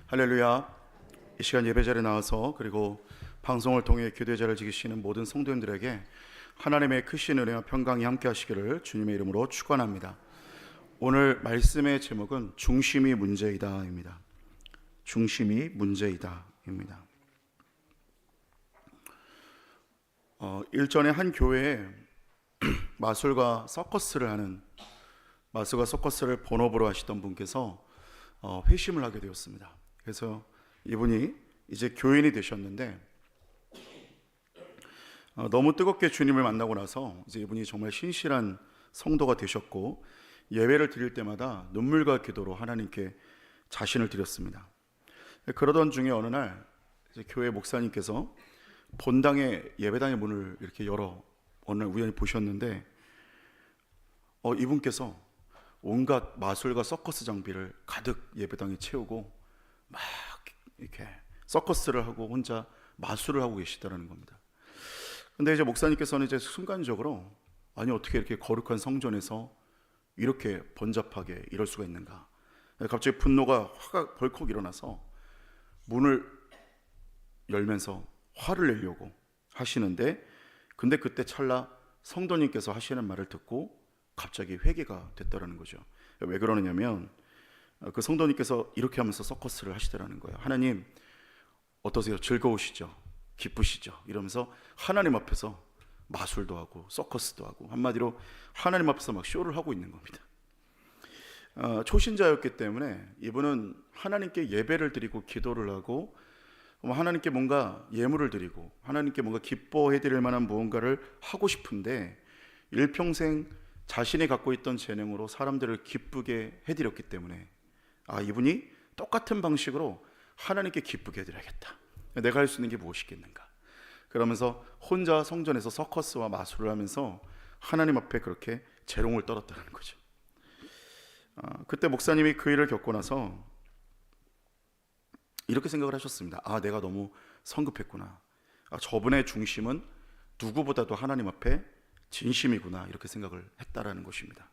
할렐루야. 이 시간 예배자리에 나와서 그리고 방송을 통해 기도의 자리를 지키시는 모든 성도님들에게 하나님의 크신 은혜와 평강이 함께 하시기를 주님의 이름으로 축원합니다. 오늘 말씀의 제목은 중심이 문제이다입니다. 중심이 문제이다입니다. 일전에 한 교회에 마술과 서커스를 본업으로 하시던 분께서 회심을 하게 되었습니다. 그래서 이분이 이제 교인이 되셨는데 너무 뜨겁게 주님을 만나고 나서 이제 이분이 정말 신실한 성도가 되셨고 예배를 드릴 때마다 눈물과 기도로 하나님께 자신을 드렸습니다. 그러던 중에 어느 날 이제 교회 목사님께서 본당의 예배당의 문을 이렇게 열어 어느 날 우연히 보셨는데 이분께서 온갖 마술과 서커스 장비를 가득 예배당에 채우고 막 이렇게 서커스를 하고 혼자 마술을 하고 계시다라는 겁니다. 근데 이제 목사님께서는 이제 순간적으로 아니 어떻게 이렇게 거룩한 성전에서 이렇게 번잡하게 이럴 수가 있는가? 갑자기 분노가 화가 벌컥 일어나서 문을 열면서 화를 내려고 하시는데 근데 그때 찰나 성도님께서 하시는 말을 듣고 갑자기 회개가 됐다라는 거죠. 왜 그러느냐면 그 성도님께서 이렇게 하면서 서커스를 하시더라는 거예요. 하나님 어떠세요? 즐거우시죠? 기쁘시죠? 이러면서 하나님 앞에서 마술도 하고 서커스도 하고 한마디로 하나님 앞에서 막 쇼를 하고 있는 겁니다. 초신자였기 때문에 이분은 하나님께 예배를 드리고 기도를 하고 하나님께 뭔가 예물을 드리고 하나님께 뭔가 기뻐해 드릴 만한 무언가를 하고 싶은데 일평생 자신이 갖고 있던 재능으로 사람들을 기쁘게 해드렸기 때문에 이분이 똑같은 방식으로 하나님께 기쁘게 해드려야겠다. 내가 할 수 있는 게 무엇이겠는가. 그러면서 혼자 성전에서 서커스와 마술을 하면서 하나님 앞에 그렇게 재롱을 떨었다는 거죠. 그때 목사님이 그 일을 겪고 나서 이렇게 생각을 하셨습니다. 내가 너무 성급했구나. 저분의 중심은 누구보다도 하나님 앞에 진심이구나. 이렇게 생각을 했다라는 것입니다.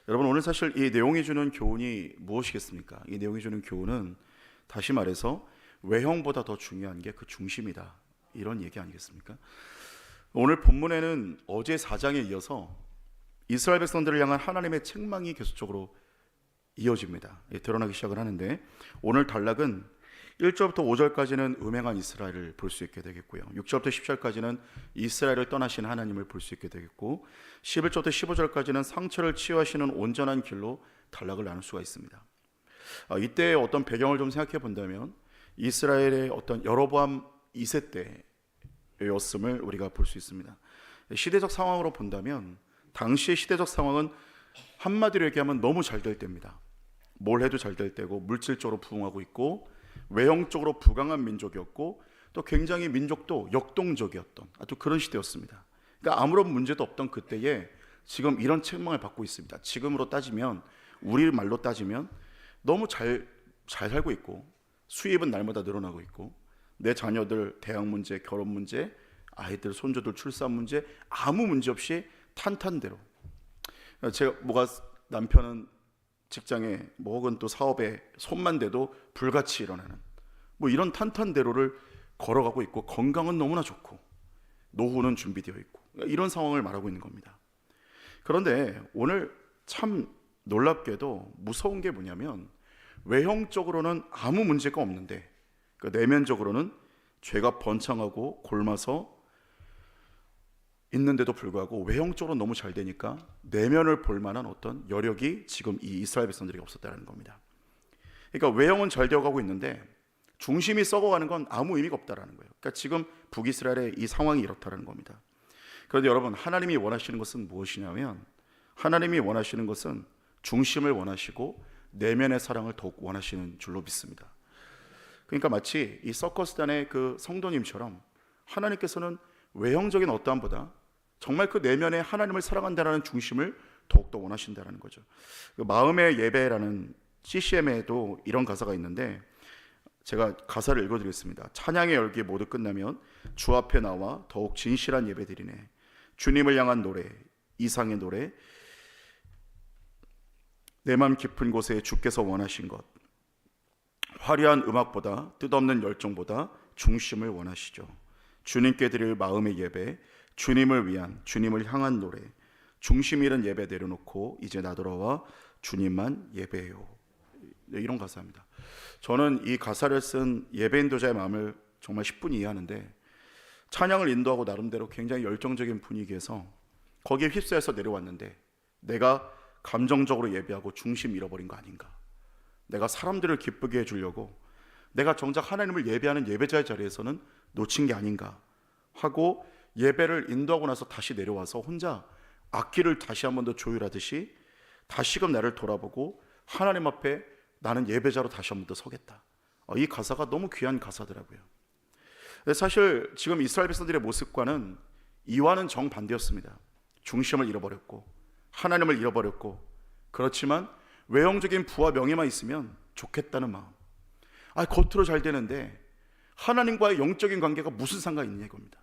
여러분 오늘 사실 이 내용이 주는 교훈이 무엇이겠습니까? 이 내용이 주는 교훈은 다시 말해서 외형보다 더 중요한 게 그 중심이다. 이런 얘기 아니겠습니까? 오늘 본문에는 어제 4장에 이어서 이스라엘 백성들을 향한 하나님의 책망이 계속적으로 이어집니다. 드러나기 시작을 하는데 오늘 단락은 1절부터 5절까지는 음행한 이스라엘을 볼 수 있게 되겠고요. 6절부터 10절까지는 이스라엘을 떠나신 하나님을 볼 수 있게 되겠고 11절부터 15절까지는 상처를 치유하시는 온전한 길로 단락을 나눌 수가 있습니다. 이때의 어떤 배경을 좀 생각해 본다면 이스라엘의 어떤 여로보암 2세 때였음을 우리가 볼 수 있습니다. 시대적 상황으로 본다면 당시의 시대적 상황은 한마디로 얘기하면 너무 잘 될 때입니다. 뭘 해도 잘 될 때고 물질적으로 부흥하고 있고 외형적으로 부강한 민족이었고 또 굉장히 민족도 역동적이었던 아주 그런 시대였습니다. 그러니까 아무런 문제도 없던 그때에 지금 이런 책망을 받고 있습니다. 지금으로 따지면 우리 말로 따지면 너무 잘 살고 있고 수입은 날마다 늘어나고 있고 내 자녀들 대학 문제, 결혼 문제, 아이들, 손주들 출산 문제 아무 문제 없이 탄탄대로 남편은 직장에 혹은 또 사업에 손만 대도 불같이 일어나는 이런 탄탄대로를 걸어가고 있고 건강은 너무나 좋고 노후는 준비되어 있고 이런 상황을 말하고 있는 겁니다. 그런데 오늘 참 놀랍게도 무서운 게 뭐냐면 외형적으로는 아무 문제가 없는데 내면적으로는 죄가 번창하고 골마서 있는데도 불구하고 외형적으로 너무 잘 되니까 내면을 볼 만한 어떤 여력이 지금 이 이스라엘 백성들에게 없었다는 겁니다. 그러니까 외형은 잘 되어가고 있는데 중심이 썩어가는 건 아무 의미가 없다라는 거예요. 그러니까 지금 북이스라엘의 이 상황이 이렇다는 겁니다. 그런데 여러분 하나님이 원하시는 것은 무엇이냐면 하나님이 원하시는 것은 중심을 원하시고 내면의 사랑을 더욱 원하시는 줄로 믿습니다. 그러니까 마치 이 서커스단의 그 성도님처럼 하나님께서는 외형적인 어떠함보다 정말 그 내면에 하나님을 사랑한다는 중심을 더욱더 원하신다는 거죠. 그 마음의 예배라는 CCM에도 이런 가사가 있는데 제가 가사를 읽어드리겠습니다. 찬양의 열기 모두 끝나면 주 앞에 나와 더욱 진실한 예배 드리네. 주님을 향한 노래, 이상의 노래, 내 맘 깊은 곳에 주께서 원하신 것, 화려한 음악보다 뜻없는 열정보다 중심을 원하시죠. 주님께 드릴 마음의 예배, 주님을 위한, 주님을 향한 노래, 중심 잃은 예배 내려놓고 이제 나 돌아와 주님만 예배해요. 네, 이런 가사입니다. 저는 이 가사를 쓴 예배 인도자의 마음을 정말 10분 이해하는데, 찬양을 인도하고 나름대로 굉장히 열정적인 분위기에서 거기에 휩싸여서 내려왔는데 내가 감정적으로 예배하고 중심 잃어버린 거 아닌가, 내가 사람들을 기쁘게 해주려고 내가 정작 하나님을 예배하는 예배자의 자리에서는 놓친 게 아닌가 하고 예배를 인도하고 나서 다시 내려와서 혼자 악기를 다시 한 번 더 조율하듯이 다시금 나를 돌아보고 하나님 앞에 나는 예배자로 다시 한 번 더 서겠다. 이 가사가 너무 귀한 가사더라고요. 사실 지금 이스라엘 백성들의 모습과는 이와는 정반대였습니다. 중심을 잃어버렸고 하나님을 잃어버렸고, 그렇지만 외형적인 부와 명예만 있으면 좋겠다는 마음. 겉으로 잘 되는데 하나님과의 영적인 관계가 무슨 상관이 있냐 이겁니다.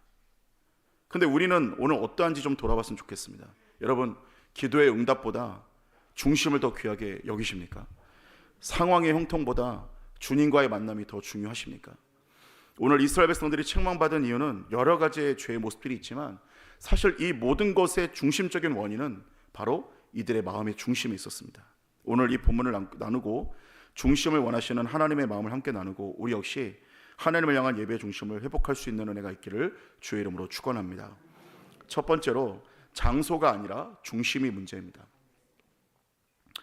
근데 우리는 오늘 어떠한지 좀 돌아봤으면 좋겠습니다. 여러분, 기도의 응답보다 중심을 더 귀하게 여기십니까? 상황의 형통보다 주님과의 만남이 더 중요하십니까? 오늘 이스라엘 백성들이 책망받은 이유는 여러 가지의 죄의 모습들이 있지만 사실 이 모든 것의 중심적인 원인은 바로 이들의 마음의 중심에 있었습니다. 오늘 이 본문을 나누고 중심을 원하시는 하나님의 마음을 함께 나누고 우리 역시 하나님을 향한 예배의 중심을 회복할 수 있는 은혜가 있기를 주의 이름으로 축원합니다. 첫 번째로, 장소가 아니라 중심이 문제입니다.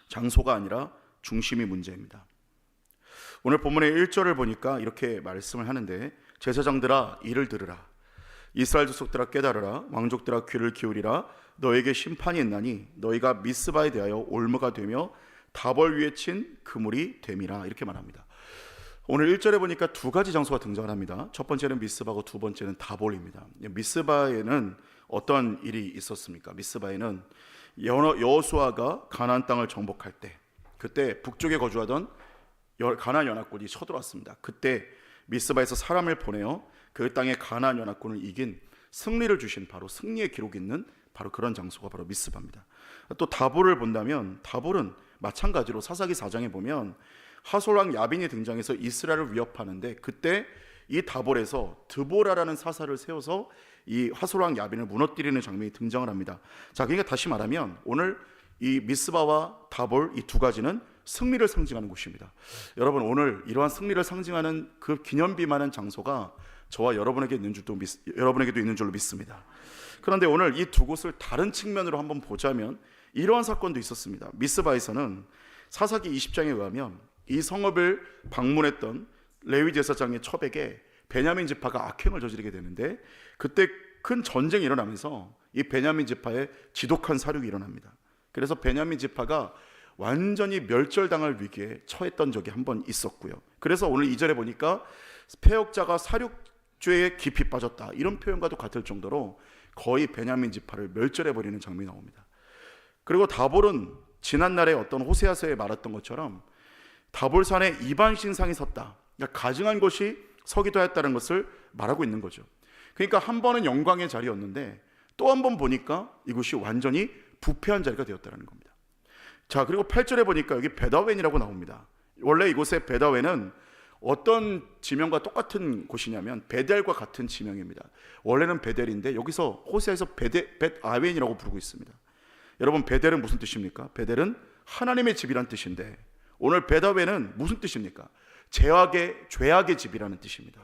장소가 아니라 중심이 문제입니다. 오늘 본문의 1절을 보니까 이렇게 말씀을 하는데, 제사장들아 이를 들으라, 이스라엘 족속들아 깨달으라, 왕족들아 귀를 기울이라, 너에게 심판이 있나니 너희가 미스바에 대하여 올무가 되며 다벌 위에 친 그물이 됨이라. 이렇게 말합니다. 오늘 1절에 보니까 두 가지 장소가 등장을 합니다. 첫 번째는 미스바고 두 번째는 다볼입니다. 미스바에는 어떤 일이 있었습니까? 미스바에는 여호수아가 가나안 땅을 정복할 때, 그때 북쪽에 거주하던 가나안 연합군이 쳐들어왔습니다. 그때 미스바에서 사람을 보내어 그 땅의 가나안 연합군을 이긴 승리를 주신, 바로 승리의 기록이 있는 바로 그런 장소가 바로 미스바입니다. 또 다볼을 본다면, 다볼은 마찬가지로 사사기 4장에 보면 하솔왕 야빈이 등장해서 이스라엘을 위협하는데, 그때 이 다볼에서 드보라라는 사사를 세워서 이 하솔왕 야빈을 무너뜨리는 장면이 등장을 합니다. 자, 그러니까 다시 말하면 오늘 이 미스바와 다볼, 이 두 가지는 승리를 상징하는 곳입니다. 여러분, 오늘 이러한 승리를 상징하는 그 기념비 많은 장소가 저와 여러분에게도 있는 줄로 믿습니다. 그런데 오늘 이 두 곳을 다른 측면으로 한번 보자면 이러한 사건도 있었습니다. 미스바에서는 사사기 20장에 의하면 이 성읍을 방문했던 레위 제사장의 첩에게 베냐민 지파가 악행을 저지르게 되는데, 그때 큰 전쟁이 일어나면서 이 베냐민 지파에 지독한 사륙이 일어납니다. 그래서 베냐민 지파가 완전히 멸절당할 위기에 처했던 적이 한 번 있었고요. 그래서 오늘 2절에 보니까 패역자가 사륙죄에 깊이 빠졌다, 이런 표현과도 같을 정도로 거의 베냐민 지파를 멸절해버리는 장면이 나옵니다. 그리고 다볼은 지난날에 어떤 호세아서에 말했던 것처럼 다볼산에 이방 신상이 섰다, 그러니까 가증한 것이 서기도 하였다는 것을 말하고 있는 거죠. 그러니까 한 번은 영광의 자리였는데 또 한 번 보니까 이곳이 완전히 부패한 자리가 되었다는 겁니다. 자, 그리고 8절에 보니까 여기 베다웬이라고 나옵니다. 원래 이곳의 베다웬은 어떤 지명과 똑같은 곳이냐면 베델과 같은 지명입니다. 원래는 베델인데 여기서 호세아에서 벳아웬이라고 부르고 있습니다. 여러분, 베델은 무슨 뜻입니까? 베델은 하나님의 집이란 뜻인데 오늘 베다웬은 무슨 뜻입니까? 죄악의 집이라는 뜻입니다.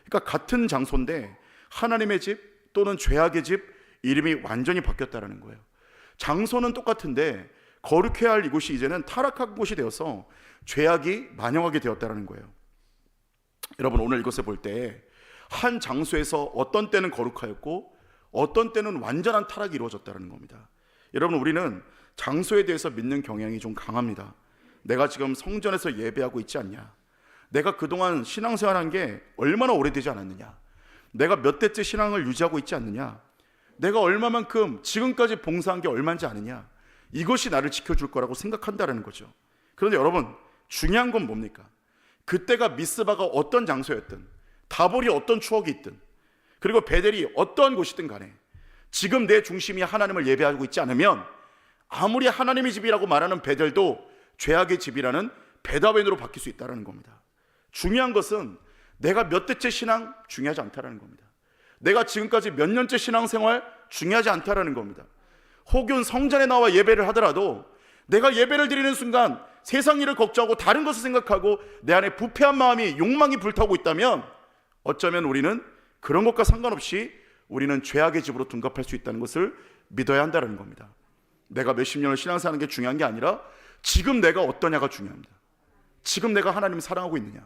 그러니까 같은 장소인데 하나님의 집 또는 죄악의 집, 이름이 완전히 바뀌었다는 거예요. 장소는 똑같은데 거룩해야 할 이곳이 이제는 타락한 곳이 되어서 죄악이 만영하게 되었다는 거예요. 여러분, 오늘 이것을 볼 때 한 장소에서 어떤 때는 거룩하였고 어떤 때는 완전한 타락이 이루어졌다는 겁니다. 여러분, 우리는 장소에 대해서 믿는 경향이 좀 강합니다. 내가 지금 성전에서 예배하고 있지 않냐, 내가 그동안 신앙생활한 게 얼마나 오래되지 않았느냐, 내가 몇 대째 신앙을 유지하고 있지 않느냐, 내가 얼마만큼 지금까지 봉사한 게 얼마인지 아느냐, 이것이 나를 지켜줄 거라고 생각한다는 거죠. 그런데 여러분, 중요한 건 뭡니까? 그때가 미스바가 어떤 장소였든, 다볼이 어떤 추억이 있든, 그리고 베델이 어떠한 곳이든 간에 지금 내 중심이 하나님을 예배하고 있지 않으면 아무리 하나님의 집이라고 말하는 베델도 죄악의 집이라는 베다웬으로 바뀔 수 있다는 겁니다. 중요한 것은 내가 몇 대째 신앙 중요하지 않다라는 겁니다. 내가 지금까지 몇 년째 신앙생활 중요하지 않다라는 겁니다. 혹은 성전에 나와 예배를 하더라도 내가 예배를 드리는 순간 세상 일을 걱정하고 다른 것을 생각하고 내 안에 부패한 마음이, 욕망이 불타고 있다면 어쩌면 우리는 그런 것과 상관없이 우리는 죄악의 집으로 둔갑할 수 있다는 것을 믿어야 한다는 겁니다. 내가 몇십 년을 신앙생활하는 게 중요한 게 아니라 지금 내가 어떠냐가 중요합니다. 지금 내가 하나님을 사랑하고 있느냐,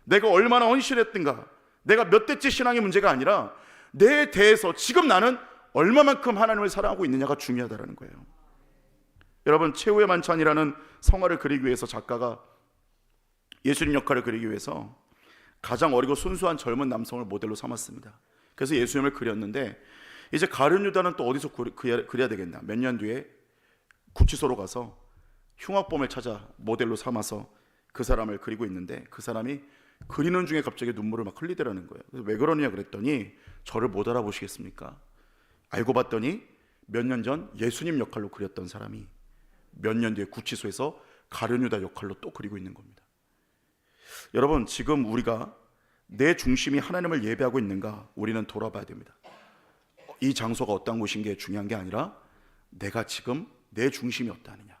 내가 얼마나 헌신했든가, 내가 몇 대째 신앙의 문제가 아니라 내 대해서 지금 나는 얼마만큼 하나님을 사랑하고 있느냐가 중요하다는 거예요. 여러분, 최후의 만찬이라는 성화를 그리기 위해서 작가가 예수님 역할을 그리기 위해서 가장 어리고 순수한 젊은 남성을 모델로 삼았습니다. 그래서 예수님을 그렸는데 이제 가룟 유다는 또 어디서 그려야 되겠나, 몇 년 뒤에 구치소로 가서 흉악범을 찾아 모델로 삼아서 그 사람을 그리고 있는데 그 사람이 그리는 중에 갑자기 눈물을 막 흘리더라는 거예요. 그래서 왜 그러느냐 그랬더니 저를 못 알아보시겠습니까? 알고 봤더니 몇 년 전 예수님 역할로 그렸던 사람이 몇 년 뒤에 구치소에서 가룟 유다 역할로 또 그리고 있는 겁니다. 여러분, 지금 우리가 내 중심이 하나님을 예배하고 있는가 우리는 돌아봐야 됩니다. 이 장소가 어떤 곳인 게 중요한 게 아니라 내가 지금 내 중심이 어떠하느냐.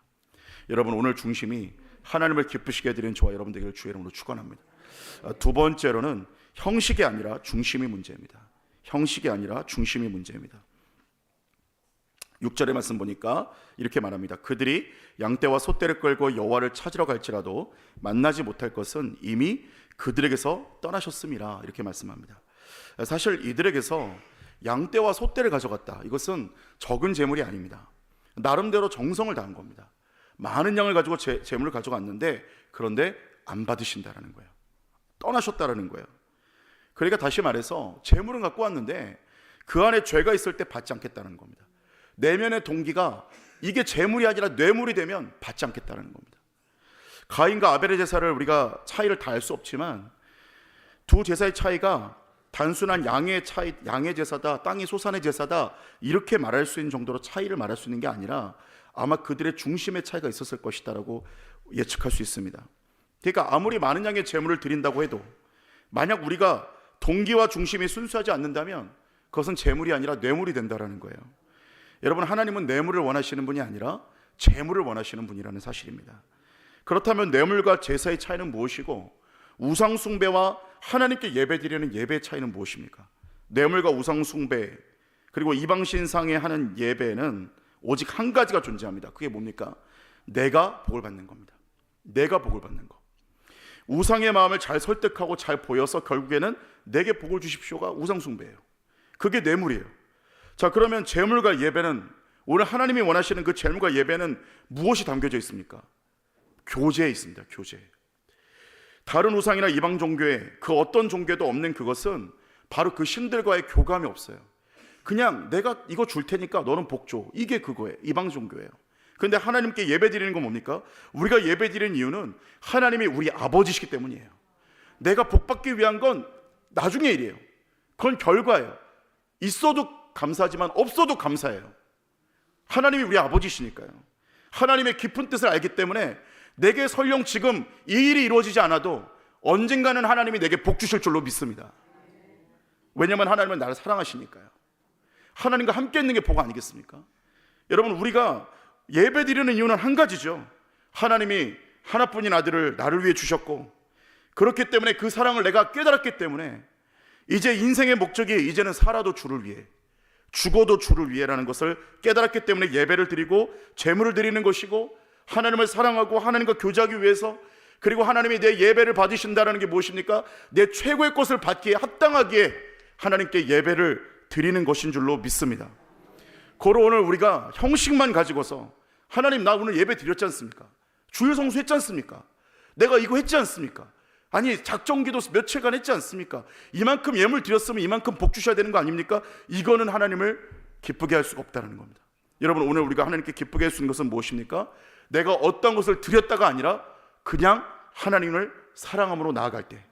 여러분, 오늘 중심이 하나님을 기쁘시게 해드리는 저와 여러분 되기를 주의 이름으로 축원합니다. 두 번째로는 형식이 아니라 중심이 문제입니다. 형식이 아니라 중심이 문제입니다. 6절의 말씀 보니까 이렇게 말합니다. 그들이 양떼와 소떼를 끌고 여호와를 찾으러 갈지라도 만나지 못할 것은 이미 그들에게서 떠나셨음이라, 이렇게 말씀합니다. 사실 이들에게서 양떼와 소떼를 가져갔다, 이것은 적은 재물이 아닙니다. 나름대로 정성을 다한 겁니다. 많은 양을 가지고 재물을 가져갔는데 그런데 안 받으신다라는 거예요. 떠나셨다라는 거예요. 그러니까 다시 말해서 재물은 갖고 왔는데 그 안에 죄가 있을 때 받지 않겠다는 겁니다. 내면의 동기가 이게 재물이 아니라 뇌물이 되면 받지 않겠다는 겁니다. 가인과 아벨의 제사를 우리가 차이를 다 알 수 없지만 두 제사의 차이가 단순한 양의 제사다, 땅이 솟아낸 제사다, 이렇게 말할 수 있는 정도로 차이를 말할 수 있는 게 아니라 아마 그들의 중심의 차이가 있었을 것이다라고 예측할 수 있습니다. 그러니까 아무리 많은 양의 제물을 드린다고 해도 만약 우리가 동기와 중심이 순수하지 않는다면 그것은 제물이 아니라 뇌물이 된다라는 거예요. 여러분, 하나님은 뇌물을 원하시는 분이 아니라 제물을 원하시는 분이라는 사실입니다. 그렇다면 뇌물과 제사의 차이는 무엇이고 우상 숭배와 하나님께 예배드리는 예배의 차이는 무엇입니까? 뇌물과 우상 숭배 그리고 이방 신상에 하는 예배는 오직 한 가지가 존재합니다. 그게 뭡니까? 내가 복을 받는 겁니다. 내가 복을 받는 거. 우상의 마음을 잘 설득하고 잘 보여서 결국에는 내게 복을 주십시오가 우상 숭배예요. 그게 뇌물이에요. 자, 그러면 제물과 예배는, 오늘 하나님이 원하시는 그 제물과 예배는 무엇이 담겨져 있습니까? 교제에 있습니다. 교제. 다른 우상이나 이방 종교에, 그 어떤 종교에도 없는 그것은 바로 그 신들과의 교감이 없어요. 그냥 내가 이거 줄 테니까 너는 복 줘, 이게 그거예요. 이방 종교예요. 그런데 하나님께 예배 드리는 건 뭡니까? 우리가 예배 드리는 이유는 하나님이 우리 아버지시기 때문이에요. 내가 복 받기 위한 건 나중의 일이에요. 그건 결과예요. 있어도 감사하지만 없어도 감사해요. 하나님이 우리 아버지시니까요. 하나님의 깊은 뜻을 알기 때문에 내게 설령 지금 이 일이 이루어지지 않아도 언젠가는 하나님이 내게 복 주실 줄로 믿습니다. 왜냐하면 하나님은 나를 사랑하시니까요. 하나님과 함께 있는 게 복 아니겠습니까? 여러분, 우리가 예배 드리는 이유는 한 가지죠. 하나님이 하나뿐인 아들을 나를 위해 주셨고, 그렇기 때문에 그 사랑을 내가 깨달았기 때문에 이제 인생의 목적이 이제는 살아도 주를 위해, 죽어도 주를 위해라는 것을 깨달았기 때문에 예배를 드리고 제물을 드리는 것이고, 하나님을 사랑하고 하나님과 교제하기 위해서, 그리고 하나님이 내 예배를 받으신다는 게 무엇입니까? 내 최고의 것을 받기에 합당하기에 하나님께 예배를 드리는 것인 줄로 믿습니다. 고로 오늘 우리가 형식만 가지고서 하나님, 나 오늘 예배 드렸지 않습니까? 주일 성수 했지 않습니까? 내가 이거 했지 않습니까? 아니, 작정기도 며칠간 했지 않습니까? 이만큼 예물 드렸으면 이만큼 복 주셔야 되는 거 아닙니까? 이거는 하나님을 기쁘게 할 수가 없다는 겁니다. 여러분, 오늘 우리가 하나님께 기쁘게 할 수 있는 것은 무엇입니까? 내가 어떤 것을 드렸다가 아니라 그냥 하나님을 사랑함으로 나아갈 때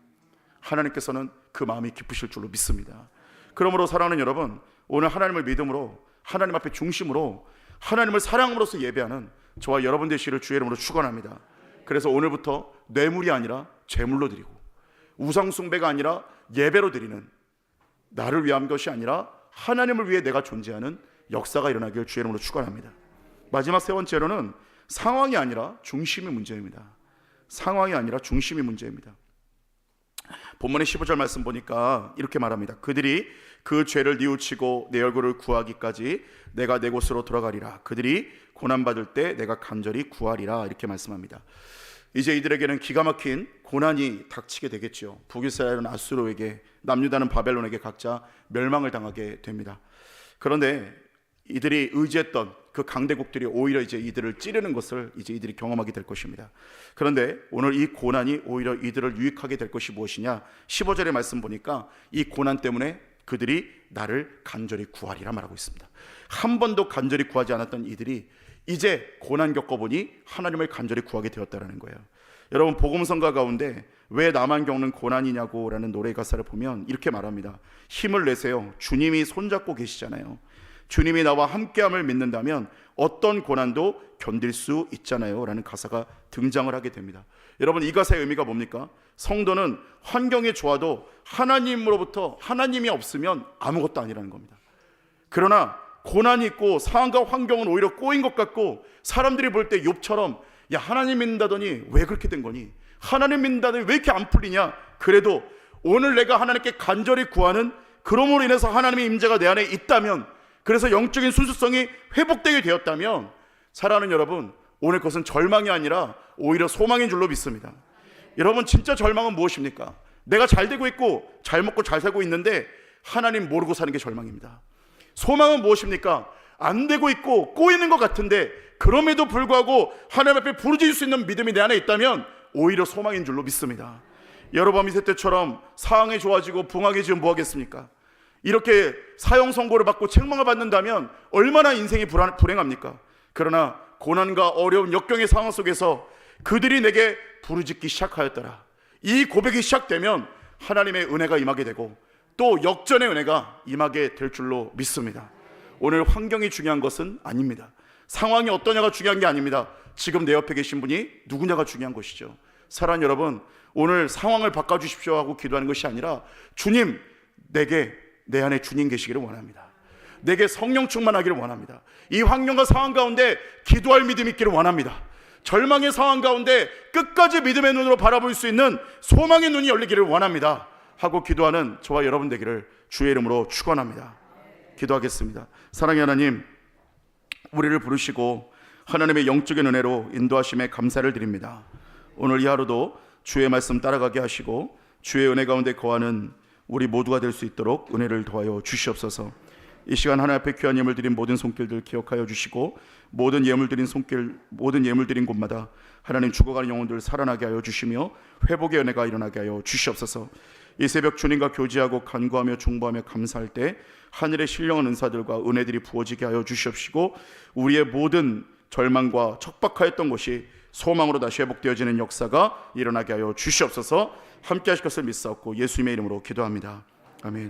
하나님께서는 그 마음이 기쁘실 줄로 믿습니다. 그러므로 사랑하는 여러분, 오늘 하나님을 믿음으로, 하나님 앞에 중심으로, 하나님을 사랑함으로써 예배하는 저와 여러분 되시기를 주의 이름으로 축원합니다. 그래서 오늘부터 뇌물이 아니라 제물로 드리고, 우상 숭배가 아니라 예배로 드리는, 나를 위한 것이 아니라 하나님을 위해 내가 존재하는 역사가 일어나길 주의 이름으로 축원합니다. 마지막 세 번째로는 상황이 아니라 중심이 문제입니다. 상황이 아니라 중심이 문제입니다. 본문의 15절 말씀 보니까 이렇게 말합니다. 그들이 그 죄를 뉘우치고 내 얼굴을 구하기까지 내가 내 곳으로 돌아가리라. 그들이 고난받을 때 내가 간절히 구하리라. 이렇게 말씀합니다. 이제 이들에게는 기가 막힌 고난이 닥치게 되겠죠. 북이스라엘은 아수르에게, 남유다는 바벨론에게 각자 멸망을 당하게 됩니다. 그런데 이들이 의지했던 그 강대국들이 오히려 이제 이들을 찌르는 것을 이제 이들이 경험하게 될 것입니다. 그런데 오늘 이 고난이 오히려 이들을 유익하게 될 것이 무엇이냐? 15절의 말씀 보니까 이 고난 때문에 그들이 나를 간절히 구하리라 말하고 있습니다. 한 번도 간절히 구하지 않았던 이들이 이제 고난 겪어보니 하나님을 간절히 구하게 되었다는 거예요. 여러분, 복음성가 가운데 왜 나만 겪는 고난이냐고 라는 노래 가사를 보면 이렇게 말합니다. 힘을 내세요. 주님이 손잡고 계시잖아요. 주님이 나와 함께함을 믿는다면 어떤 고난도 견딜 수 있잖아요 라는 가사가 등장을 하게 됩니다. 여러분, 이 가사의 의미가 뭡니까? 성도는 환경이 좋아도 하나님으로부터, 하나님이 없으면 아무것도 아니라는 겁니다. 그러나 고난이 있고 상황과 환경은 오히려 꼬인 것 같고, 사람들이 볼 때 욥처럼 야, 하나님 믿는다더니 왜 그렇게 된 거니? 하나님 믿는다더니 왜 이렇게 안 풀리냐? 그래도 오늘 내가 하나님께 간절히 구하는, 그러므로 인해서 하나님의 임재가 내 안에 있다면, 그래서 영적인 순수성이 회복되게 되었다면, 사랑하는 여러분, 오늘 그것은 절망이 아니라 오히려 소망인 줄로 믿습니다. 여러분, 진짜 절망은 무엇입니까? 내가 잘 되고 있고 잘 먹고 잘 살고 있는데 하나님 모르고 사는 게 절망입니다. 소망은 무엇입니까? 안 되고 있고 꼬이는 것 같은데 그럼에도 불구하고 하나님 앞에 부르짖을 수 있는 믿음이 내 안에 있다면 오히려 소망인 줄로 믿습니다. 여로보암 2세 때처럼 상황이 좋아지고 붕하게지면 뭐하겠습니까? 이렇게 사형 선고를 받고 책망을 받는다면 얼마나 인생이 불행합니까? 그러나 고난과 어려운 역경의 상황 속에서 그들이 내게 부르짖기 시작하였더라. 이 고백이 시작되면 하나님의 은혜가 임하게 되고 또 역전의 은혜가 임하게 될 줄로 믿습니다. 오늘 환경이 중요한 것은 아닙니다. 상황이 어떠냐가 중요한 게 아닙니다. 지금 내 옆에 계신 분이 누구냐가 중요한 것이죠. 사랑하는 여러분, 오늘 상황을 바꿔주십시오 하고 기도하는 것이 아니라 주님, 내게 내 안에 주님 계시기를 원합니다. 내게 성령 충만하기를 원합니다. 이 환경과 상황 가운데 기도할 믿음이 있기를 원합니다. 절망의 상황 가운데 끝까지 믿음의 눈으로 바라볼 수 있는 소망의 눈이 열리기를 원합니다 하고 기도하는 저와 여러분 되기를 주의 이름으로 축원합니다. 기도하겠습니다. 사랑의 하나님, 우리를 부르시고 하나님의 영적인 은혜로 인도하심에 감사를 드립니다. 오늘 이 하루도 주의 말씀 따라가게 하시고 주의 은혜 가운데 거하는 우리 모두가 될 수 있도록 은혜를 더하여 주시옵소서. 이 시간 하나님 앞에 귀한 예물 드린 모든 손길들 기억하여 주시고 모든 예물 드린 손길, 모든 예물 드린 곳마다 하나님 죽어가는 영혼들 살아나게 하여 주시며 회복의 은혜가 일어나게 하여 주시옵소서. 이 새벽 주님과 교제하고 간구하며 중보하며 감사할 때 하늘의 신령한 은사들과 은혜들이 부어지게 하여 주시옵시고 우리의 모든 절망과 척박하였던 것이 소망으로 다시 회복되어지는 역사가 일어나게 하여 주시옵소서. 함께 하실 것을 믿사옵고 예수님의 이름으로 기도합니다. 아멘.